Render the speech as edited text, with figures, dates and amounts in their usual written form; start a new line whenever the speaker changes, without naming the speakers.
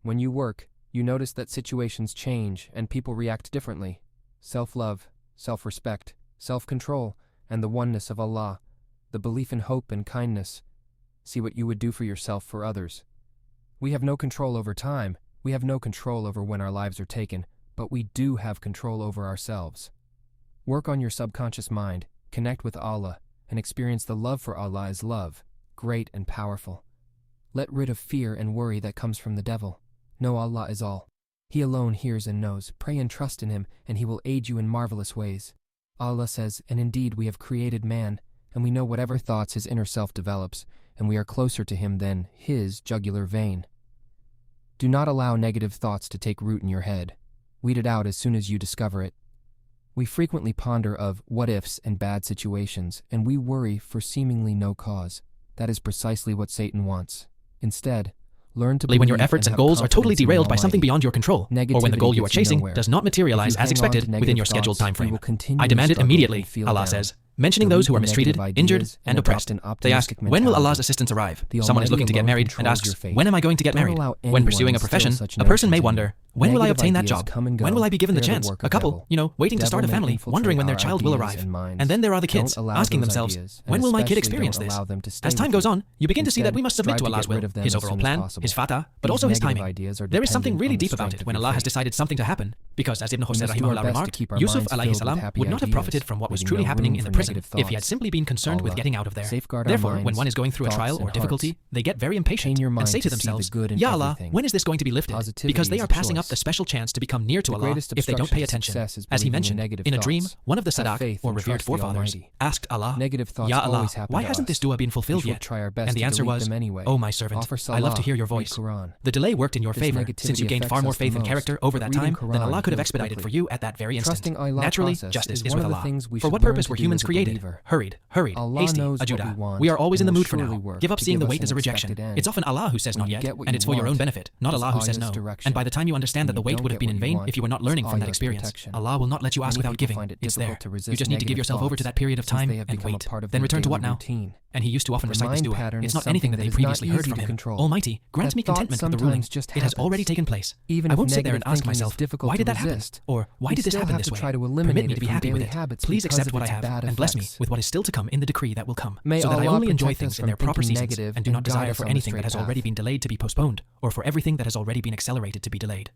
When you work, you notice that situations change and people react differently. Self-love, self-respect, self-control, and the oneness of Allah, the belief in hope and kindness. See what you would do for yourself for others. We have no control over time, we have no control over when our lives are taken, but we do have control over ourselves. Work on your subconscious mind, connect with Allah, and experience the love for Allah as love, great and powerful. Let rid of fear and worry that comes from the devil. Know Allah is all. He alone hears and knows. Pray and trust in Him, and He will aid you in marvelous ways. Allah says, and indeed we have created man, and we know whatever thoughts his inner self develops, and we are closer to him than his jugular vein. Do not allow negative thoughts to take root in your head. Weed it out as soon as you discover it. We frequently ponder of what-ifs and bad situations, and we worry for seemingly no cause. That is precisely what Satan wants. Instead, learn to believe
when your efforts and goals are totally derailed by something beyond your control, or when the goal you are chasing
nowhere.
does not materialize as expected within your scheduled time frame. I demand it immediately, Allah says, mentioning those who are mistreated, injured, and oppressed. They ask, when will Allah's assistance arrive? Someone is looking to get married and asks, when am I going to get married? When pursuing a profession, a person may wonder, when will I obtain that job? When will I be given the chance? A couple, waiting to start a family, wondering when their child will arrive. And then there are the kids, asking themselves, when will my kid experience this? As time goes on, you begin to see that we must submit to Allah's will, His overall plan, His fatah, but also His timing. There is something really deep about it when Allah has decided something to happen, because as Ibn Husayr rahimahullah remarked, Yusuf alayhi salam would not have profited from what was truly happening in the prison if he had simply been concerned with getting out of there. Therefore, when one is going through a trial or difficulty, they get very impatient and say to themselves, Ya Allah, when is this going to be lifted? Because they are passing up the special chance to become near to Allah if they don't pay attention. As he mentioned, in a dream, one of the Sadaq, or revered forefathers, asked Allah, Ya Allah, why hasn't this dua been fulfilled yet? And the answer was, Oh my servant, I love to hear your voice. The delay worked in your favor, since you gained far more faith and character over that time than Allah could have expedited for you at that very instant. Naturally, justice is with Allah. For what purpose were humans created? Hurried, hasty, ajuda. We are always in the mood for now. Give up seeing the wait as a rejection. It's often Allah who says not yet, and it's for your own benefit, not Allah who says no. And by the time you understand that the wait would have been in vain if you were not learning from that experience, Allah will not let you ask without giving. It's there. You just need to give yourself over to that period of time and wait. Then return to what now? And he used to often recite this dua. It's not anything that they previously heard from him. Almighty, grant me contentment with the ruling. It has already taken place. I won't sit there and ask myself, why did that happen? Or why did this happen this way? Permit me to be happy with it. Please accept what I have and bless me with what is still to come in the decree that will come, so that I only enjoy things in their proper seasons and do not desire for anything that has already been delayed to be postponed, or for everything that has already been accelerated to be delayed.